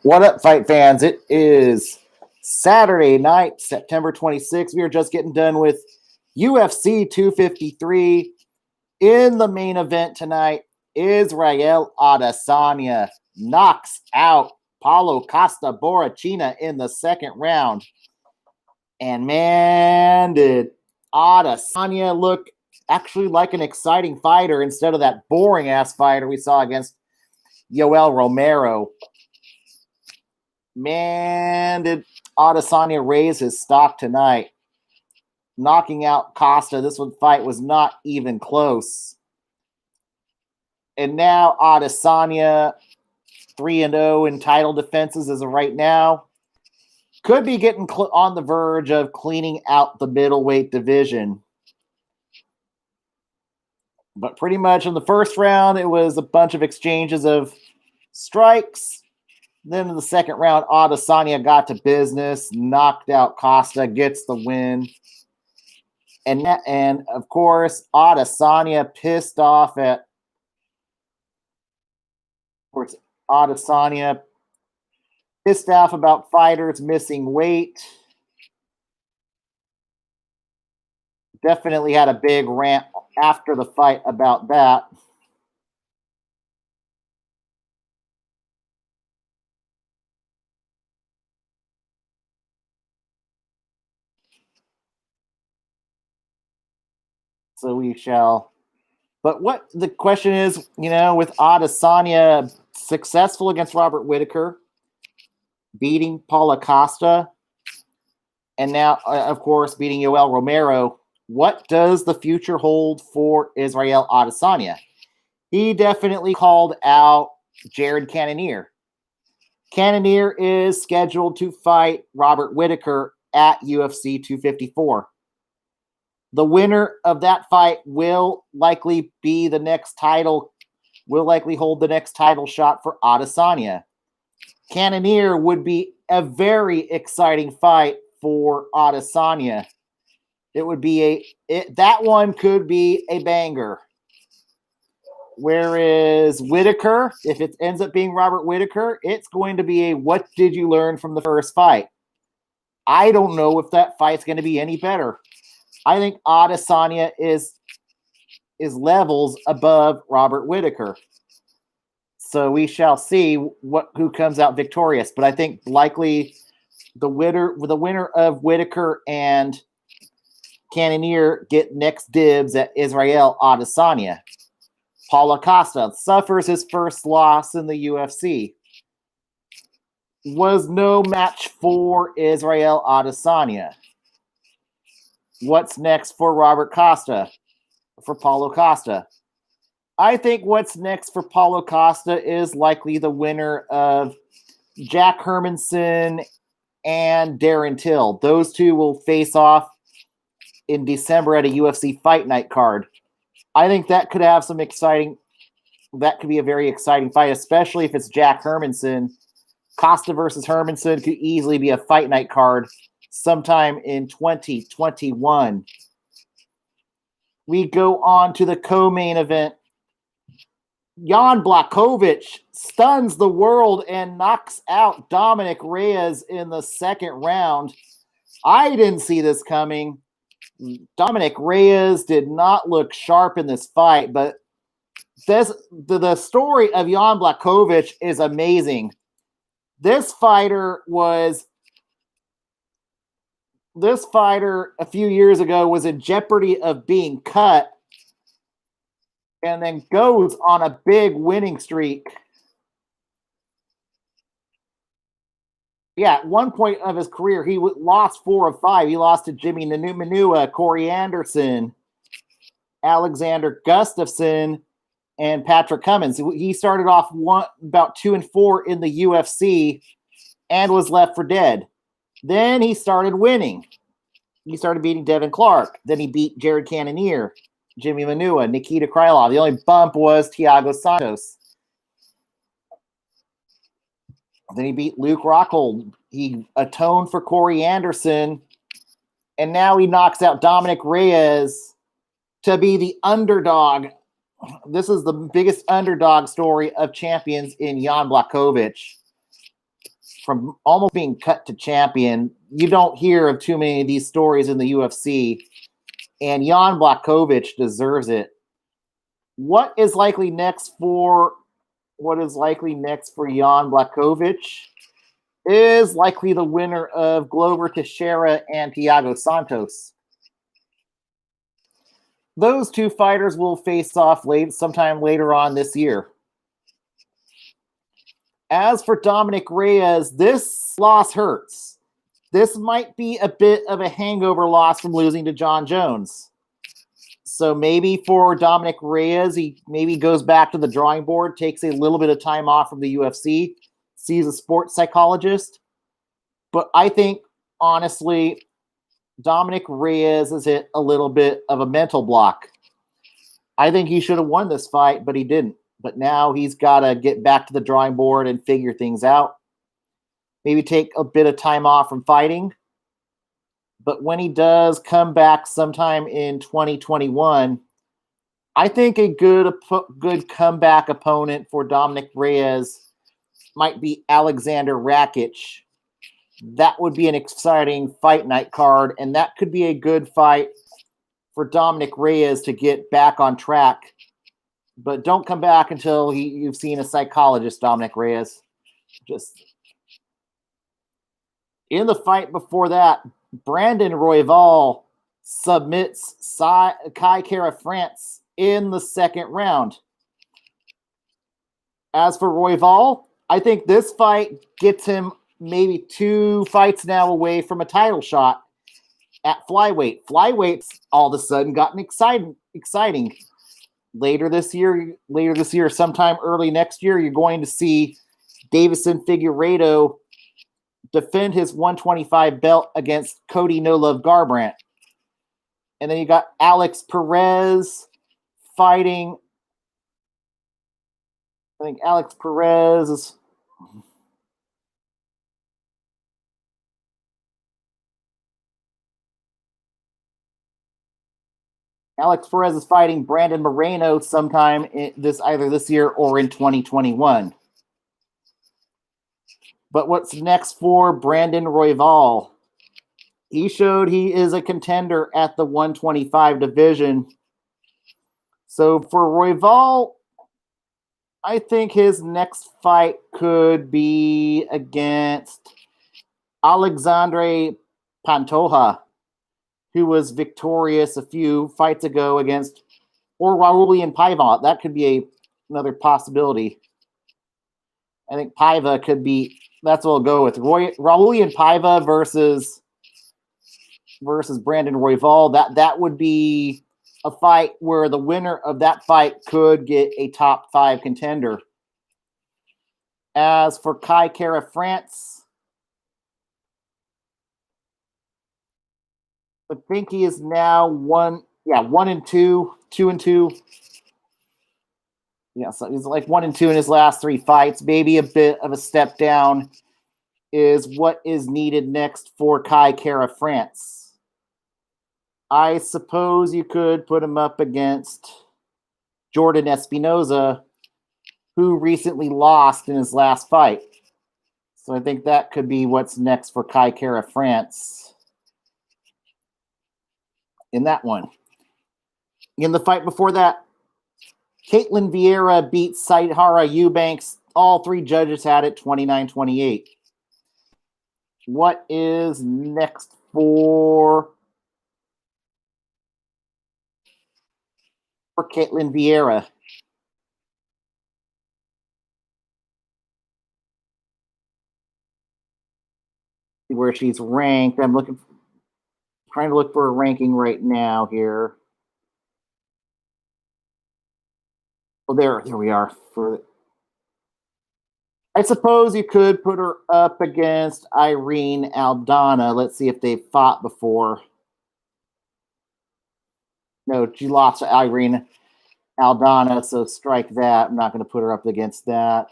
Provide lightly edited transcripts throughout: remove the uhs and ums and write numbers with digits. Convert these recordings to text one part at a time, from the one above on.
What up, fight fans? It is Saturday night, September 26th. We are just getting done with UFC 253. In the main event tonight, Israel Adesanya knocks out Paulo Costa Borrachina in the second round. And man, did Adesanya look actually like an exciting fighter instead of that boring-ass fighter we saw against Yoel Romero. Man, did Adesanya raise his stock tonight, knocking out Costa. This fight was not even close. And now Adesanya, 3-0 in title defenses as of right now, could be getting on the verge of cleaning out the middleweight division. But pretty much in the first round, it was a bunch of exchanges of strikes. Then in the second round, Adesanya got to business, knocked out Costa, gets the win. And of course, Adesanya pissed off at about fighters missing weight. Definitely had a big rant after the fight about that. So we shall. But what the question is, with Adesanya successful against Robert Whittaker, beating Paulo Costa, and now, of course, beating Yoel Romero, what does the future hold for Israel Adesanya? He definitely called out Jared Cannonier. Cannonier is scheduled to fight Robert Whittaker at UFC 254. The winner of that fight will likely hold the next title shot for Adesanya. Cannonier would be a very exciting fight for Adesanya. That one could be a banger. Whereas Whittaker, if it ends up being Robert Whittaker, it's going to be a what did you learn from the first fight? I don't know if that fight's going to be any better. I think Adesanya is levels above Robert Whittaker. So we shall see who comes out victorious. But I think likely the winner of Whittaker and Cannonier get next dibs at Israel Adesanya. Paulo Costa suffers his first loss in the UFC. Was no match for Israel Adesanya. What's next for Robert Costa? For Paulo Costa? I think what's next for Paulo Costa is likely the winner of Jack Hermanson and Darren Till. Those two will face off in December at a UFC Fight Night card. I think that could have that could be a very exciting fight, especially if it's Jack Hermanson. Costa versus Hermanson could easily be a Fight Night card sometime in 2021. We go on to the co-main event. Jan Blachowicz stuns the world and knocks out Dominic Reyes in the second round. I didn't see this coming. Dominic Reyes did not look sharp in this fight, but the story of Jan Blachowicz is amazing. This fighter a few years ago was in jeopardy of being cut and then goes on a big winning streak. Yeah, at one point of his career, he lost 4 of 5. He lost to Jimmy Manua, Corey Anderson, Alexander Gustafsson, and Patrick Cummins. He started off about 2-4 in the UFC and was left for dead. Then he started winning. He started beating Devin Clark. Then he beat Jared Cannonier, Jimmy Manua, Nikita Krylov. The only bump was Thiago Santos. Then he beat Luke Rockhold. He atoned for Corey Anderson. And now he knocks out Dominic Reyes to be the underdog. This is the biggest underdog story of champions in Jan Blachowicz. from almost being cut to champion. You don't hear of too many of these stories in the UFC, and Jan Blachowicz deserves it. What is likely next for Jan Blachowicz is likely the winner of Glover Teixeira and Thiago Santos. Those two fighters will face off sometime later on this year. As for Dominic Reyes, this loss hurts. This might be a bit of a hangover loss from losing to John Jones. So maybe for Dominic Reyes, he maybe goes back to the drawing board, takes a little bit of time off from the UFC, sees a sports psychologist. But I think, honestly, Dominic Reyes has hit a little bit of a mental block. I think he should have won this fight, but he didn't. But now he's got to get back to the drawing board and figure things out. Maybe take a bit of time off from fighting. But when he does come back sometime in 2021, I think a good comeback opponent for Dominic Reyes might be Alexander Rakic. That would be an exciting fight night card, and that could be a good fight for Dominic Reyes to get back on track. But don't come back until you've seen a psychologist, Dominic Reyes. Just in the fight before that, Brandon Royval submits Kai Kara France in the second round. As for Royval, I think this fight gets him maybe 2 fights now away from a title shot at flyweight. Flyweight's all of a sudden gotten exciting. Later this year, sometime early next year, you're going to see Davison Figueiredo defend his 125 belt against Cody No Love Garbrandt. And then you got Alex Perez fighting. I think Alex Perez is fighting Brandon Moreno sometime either this year or in 2021. But what's next for Brandon Royval? He showed he is a contender at the 125 division. So for Royval, I think his next fight could be against Alexandre Pantoja, who was victorious a few fights ago against, or Raulian Paiva. That could be another possibility. I think Paiva could be, that's what we'll go with. Raulian Paiva versus Brandon Royval. That would be a fight where the winner of that fight could get a top 5 contender. As for Kai Kara France, I think he is now 1-2, 2-2. Yeah, so he's like 1-2 in his last 3 fights. Maybe a bit of a step down is what is needed next for Kai Kara France. I suppose you could put him up against Jordan Espinoza, who recently lost in his last fight. So I think that could be what's next for Kai Kara France in that one. In the fight before that, Caitlin Vieira beat Saidhara Eubanks. All 3 judges had it 29-28. What is next for Caitlin Vieira? Where she's ranked. I'm trying to look for a ranking right now here. Oh, there we are. I suppose you could put her up against Irene Aldana. Let's see if they've fought before. No, she lost to Irene Aldana, so strike that. I'm not going to put her up against that.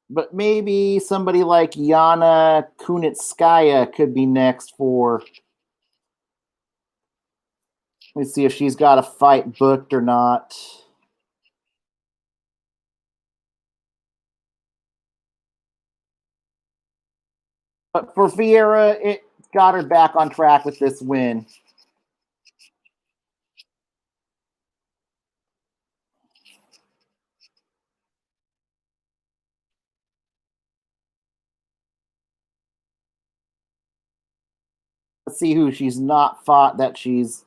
But maybe somebody like Yana Kunitskaya could be next for. Let's see if she's got a fight booked or not. But for Vieira, it got her back on track with this win. Let's see who she's not fought that she's.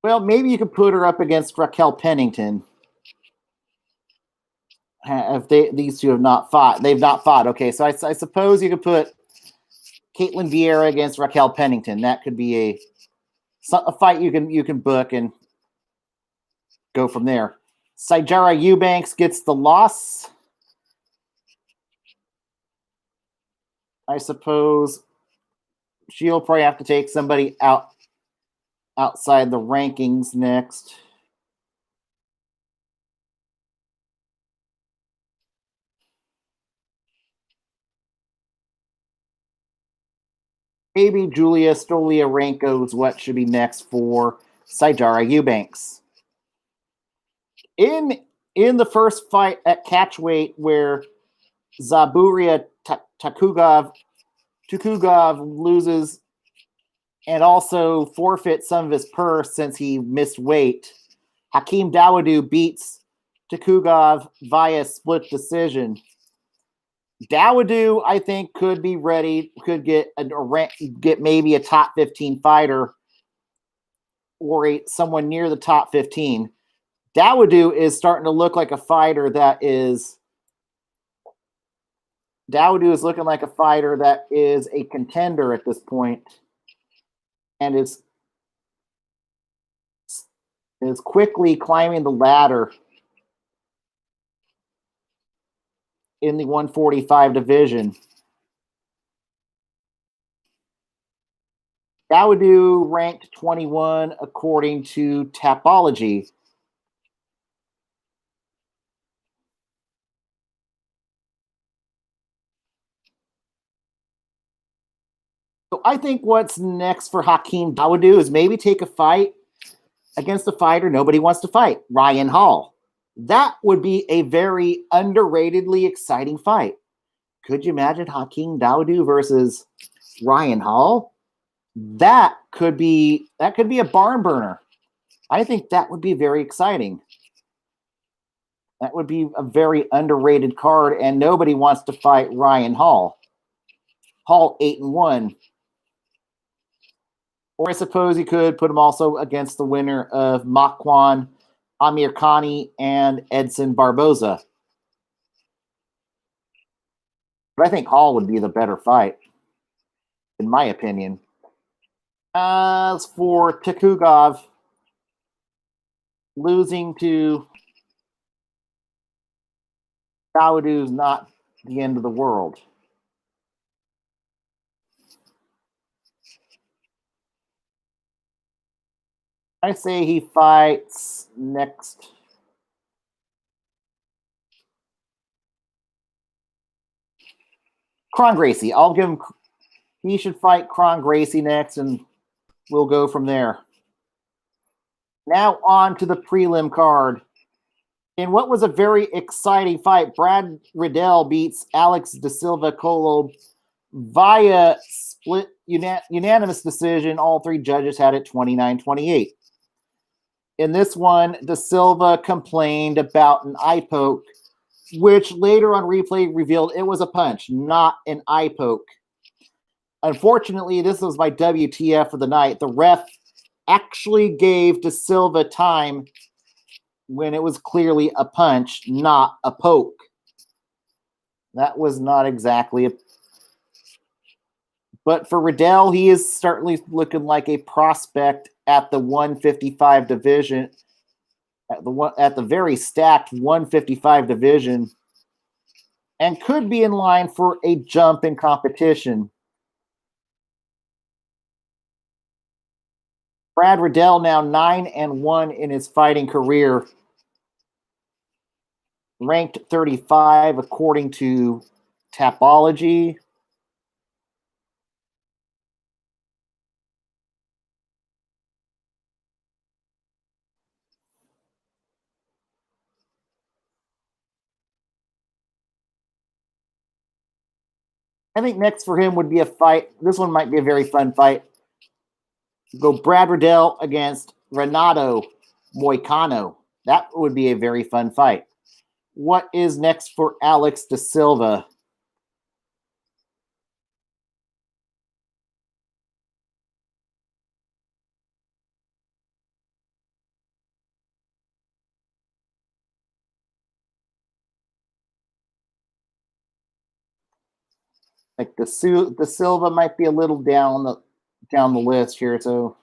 Well, maybe you could put her up against Raquel Pennington. If these two have not fought, they've not fought. Okay, so I suppose you could put Caitlin Vieira against Raquel Pennington. That could be a fight you can book and go from there. Sijara Eubanks gets the loss. I suppose she'll probably have to take somebody outside the rankings next. Maybe Julia Stoliarenko is what should be next for Sijara Eubanks. In the first fight at catchweight, where Zaburia Tukugov loses and also forfeits some of his purse since he missed weight, Hakeem Dawodu beats Tukugov via split decision. Dawodu, I think, could be ready, could get maybe a top 15 fighter or someone near the top 15. Dawodu is starting to look like a fighter that is. Dawodu is looking like a fighter that is a contender at this point, and is quickly climbing the ladder in the 145 division. Dawodu ranked 21 according to Tapology. So I think what's next for Hakeem Dawodu is maybe take a fight against a fighter nobody wants to fight, Ryan Hall. That would be a very underratedly exciting fight. Could you imagine Hakeem Dawodu versus Ryan Hall? That could be a barn burner. I think that would be very exciting. That would be a very underrated card, and nobody wants to fight Ryan Hall. Hall 8-1. Or I suppose you could put him also against the winner of Makwan Amirkhani and Edson Barboza. But I think Hall would be the better fight, in my opinion. As for Tukugov, losing to Dawodu is not the end of the world. I say he fights next. Kron Gracie. I'll give him. He should fight Kron Gracie next, and we'll go from there. Now on to the prelim card. In what was a very exciting fight, Brad Riddell beats Alex Da Silva Colo via split unanimous decision. All three judges had it 29-28. In this one, Da Silva complained about an eye poke, which later on replay revealed it was a punch, not an eye poke. Unfortunately, this was my WTF of the night. The ref actually gave Da Silva time when it was clearly a punch, not a poke. That was not exactly a. But for Riddell, he is certainly looking like a prospect at the 155 division, at the very stacked 155 division, and could be in line for a jump in competition. Brad Riddell now 9-1 in his fighting career, ranked 35 according to Tapology. I think next for him would be a fight. This one might be a very fun fight. Go Brad Riddell against Renato Moicano. That would be a very fun fight. What is next for Alex Da Silva? Like Da Silva might be a little down the list here, so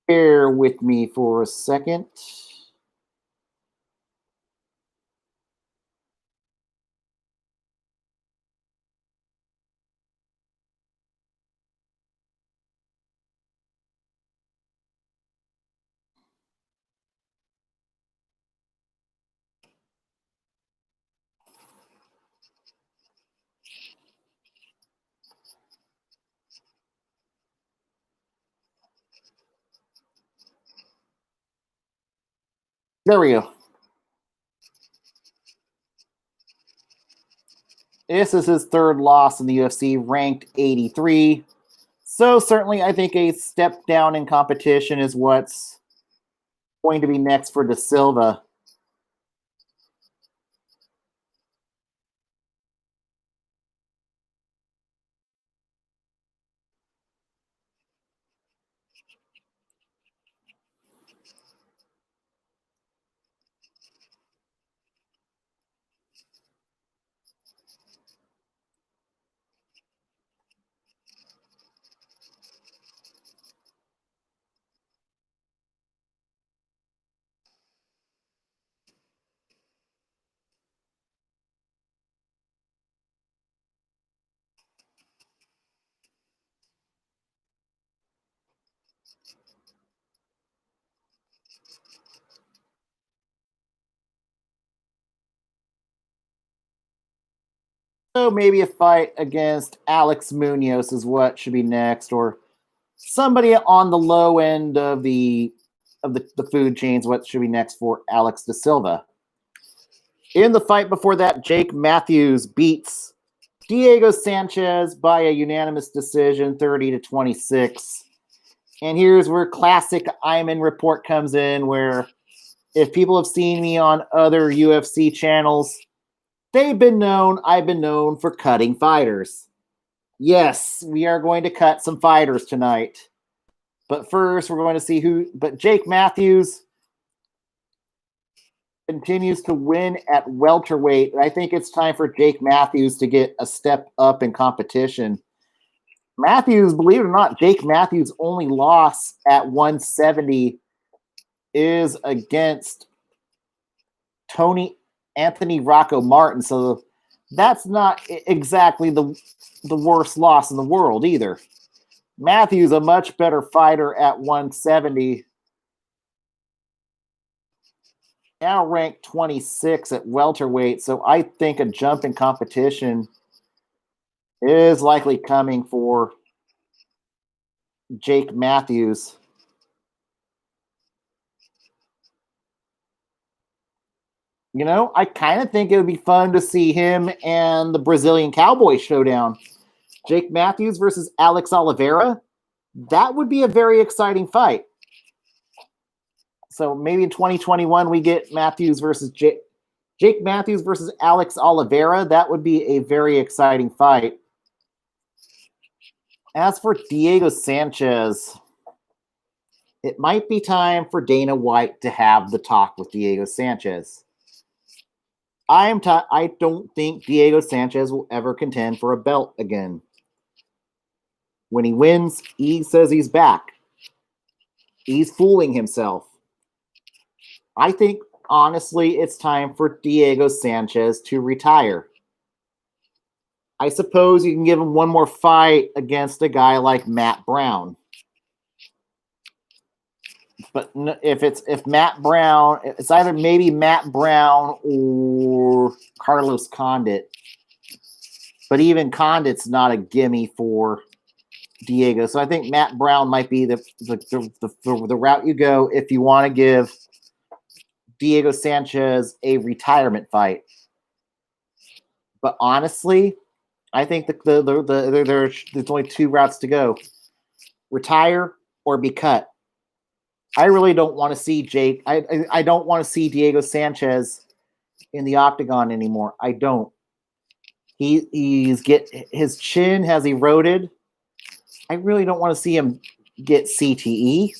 bear with me for a second. There we go. This is his third loss in the UFC, ranked 83. So certainly I think a step down in competition is what's going to be next for Da Silva. So maybe a fight against Alex Munoz is what should be next, or somebody on the low end of the food chains. What should be next for Alex Da Silva? In the fight before that, Jake Matthews beats Diego Sanchez by a unanimous decision, 30-26. And here's where classic Iman report comes in, where if people have seen me on other UFC channels, I've been known for cutting fighters. Yes, we are going to cut some fighters tonight. But first, we're going to see but Jake Matthews continues to win at welterweight. I think it's time for Jake Matthews to get a step up in competition. Matthews, believe it or not, Jake Matthews' only loss at 170 is against Anthony Rocco Martin. So that's not exactly the worst loss in the world either. Matthews, a much better fighter at 170. Now ranked 26 at welterweight. So I think a jump in competition is likely coming for Jake Matthews. You know, I kind of think it would be fun to see him and the Brazilian Cowboy showdown. Jake Matthews versus Alex Oliveira. That would be a very exciting fight. So maybe in 2021 we get Matthews versus Jake Matthews versus Alex Oliveira. That would be a very exciting fight. As for Diego Sanchez, it might be time for Dana White to have the talk with Diego Sanchez. I don't think Diego Sanchez will ever contend for a belt again. When he wins, he says he's back. He's fooling himself. I think, honestly, it's time for Diego Sanchez to retire. I suppose you can give him one more fight against a guy like Matt Brown. But if Matt Brown, it's either maybe Matt Brown or Carlos Condit. But even Condit's not a gimme for Diego. So I think Matt Brown might be the route you go if you want to give Diego Sanchez a retirement fight. But honestly, I think there's only two routes to go: retire or be cut. I really don't want to see Jake. I don't want to see Diego Sanchez in the octagon anymore. I don't. His chin has eroded. I really don't want to see him get CTE.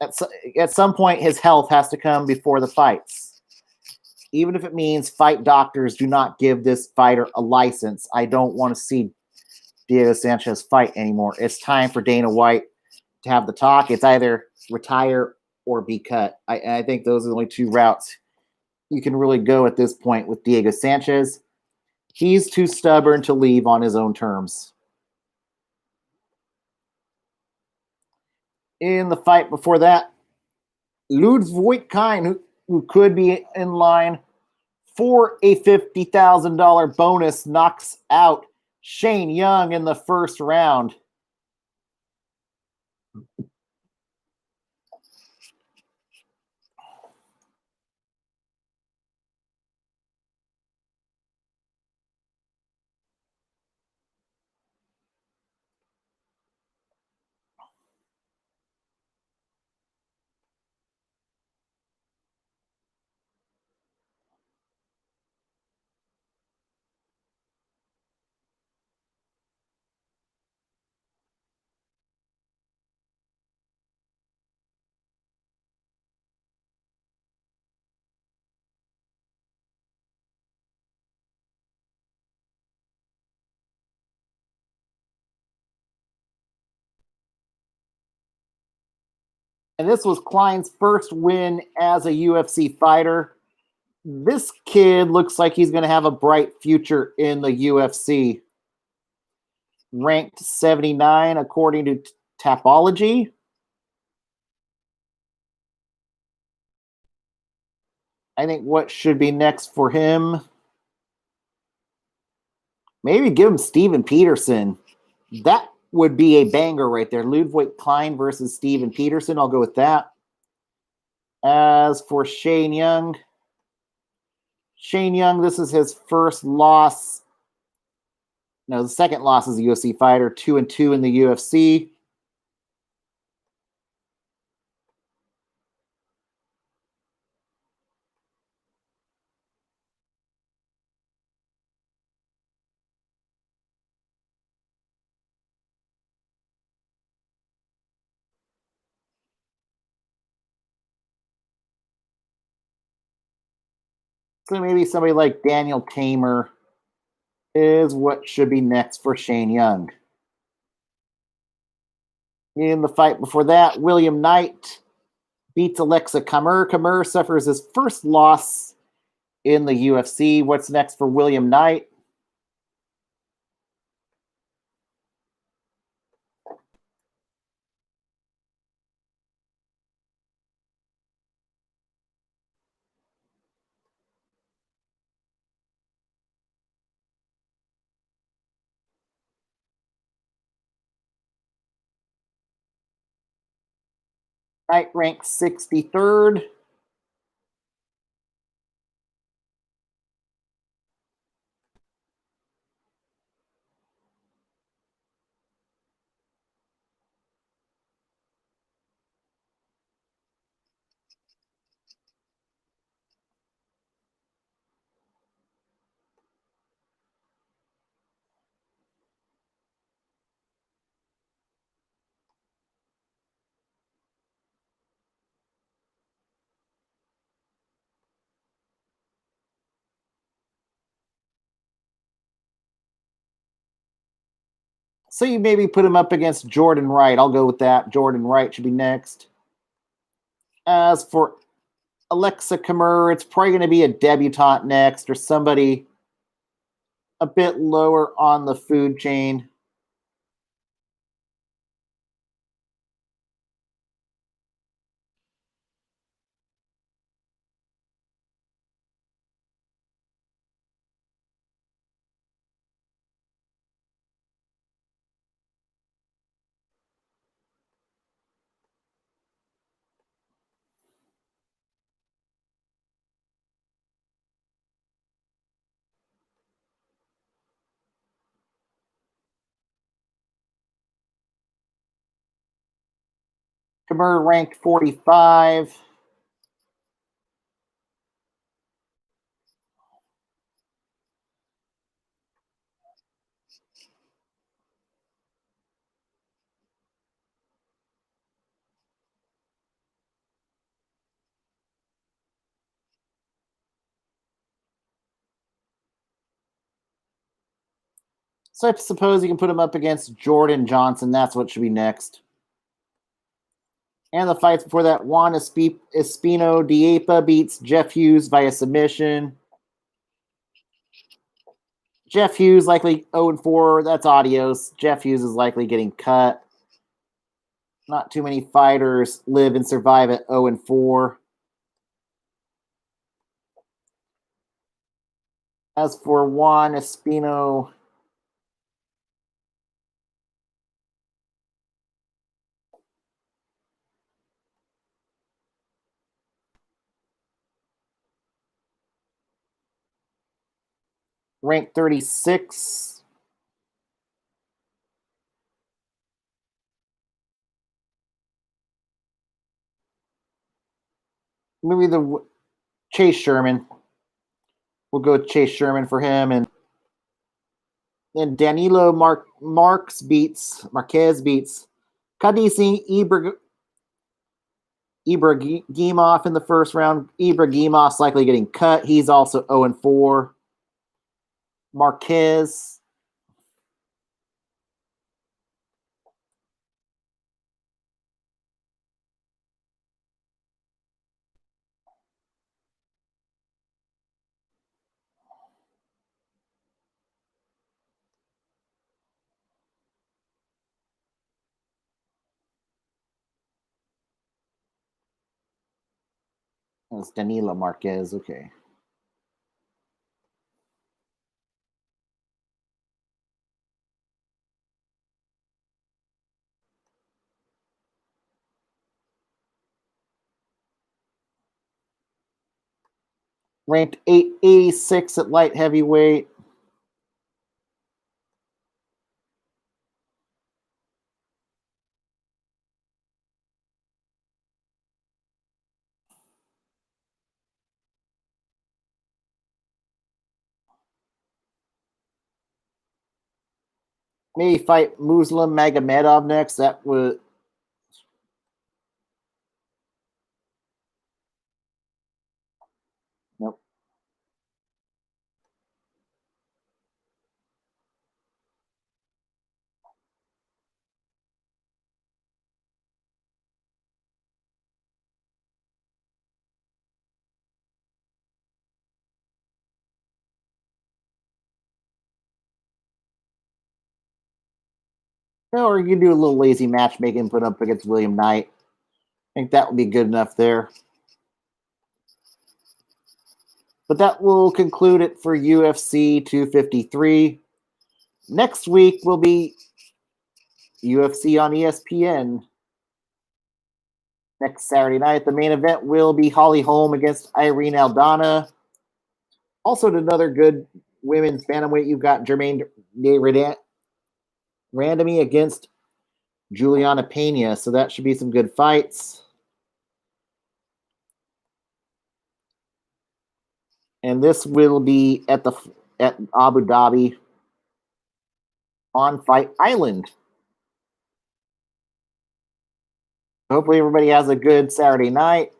At, at some point, his health has to come before the fights. Even if it means fight doctors do not give this fighter a license, I don't want to see Diego Sanchez fight anymore. It's time for Dana White to have the talk. It's either retire or be cut. I think those are the only two routes you can really go at this point with Diego Sanchez. He's too stubborn to leave on his own terms. In the fight before that, Ludwig Kine, who could be in line for a $50,000 bonus, knocks out Shane Young in the first round. And this was Klein's first win as a UFC fighter. This kid looks like he's going to have a bright future in the UFC. Ranked 79 according to Tapology. I think what should be next for him, maybe give him Steven Peterson. That would be a banger right there. Ludwig Klein versus Steven Peterson. I'll go with that. As for Shane Young, this is his first loss. No, the second loss as a UFC fighter, 2-2 in the UFC. So maybe somebody like Daniel Tamer is what should be next for Shane Young. In the fight before that, William Knight beats Alexa Kamur. Kamur suffers his first loss in the UFC. What's next for William Knight? Knight ranked 63rd. So you maybe put him up against Jordan Wright. I'll go with that. Jordan Wright should be next. As for Alexa Kamur, it's probably going to be a debutante next or somebody a bit lower on the food chain. Kamur ranked 45. So I suppose you can put him up against Jordan Johnson. That's what should be next. And the fights before that, Juan Espino Diepa beats Jeff Hughes via submission. Jeff Hughes likely 0-4. That's adios. Jeff Hughes is likely getting cut. Not too many fighters live and survive at 0-4. As for Juan Espino, ranked 36. Maybe the Chase Sherman. We'll go with Chase Sherman for him. And then Danilo Marquez beats Kadisi Ibrahimov in the first round. Ibrahimov's likely getting cut. He's also 0-4. Marquez. That's Danilo Marquez. Okay. Ranked 886 at light heavyweight. Maybe fight Muslim Magomedov next. That would. Nope. No, or you can do a little lazy matchmaking and put up against William Knight. I think that would be good enough there. But that will conclude it for UFC 253. Next week will be UFC on ESPN. Next Saturday night, the main event will be Holly Holm against Irene Aldana. Also, another good women's bantamweight, you've got Jermaine Randomy against Juliana Pena. So that should be some good fights. And this will be at Abu Dhabi on Fight Island. Hopefully everybody has a good Saturday night.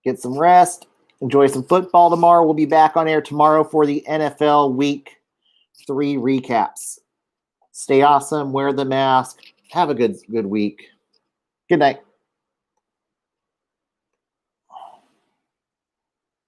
Get some rest. Enjoy some football tomorrow. We'll be back on air tomorrow for the NFL Week 3 recaps. Stay awesome. Wear the mask. Have a good week. Good night.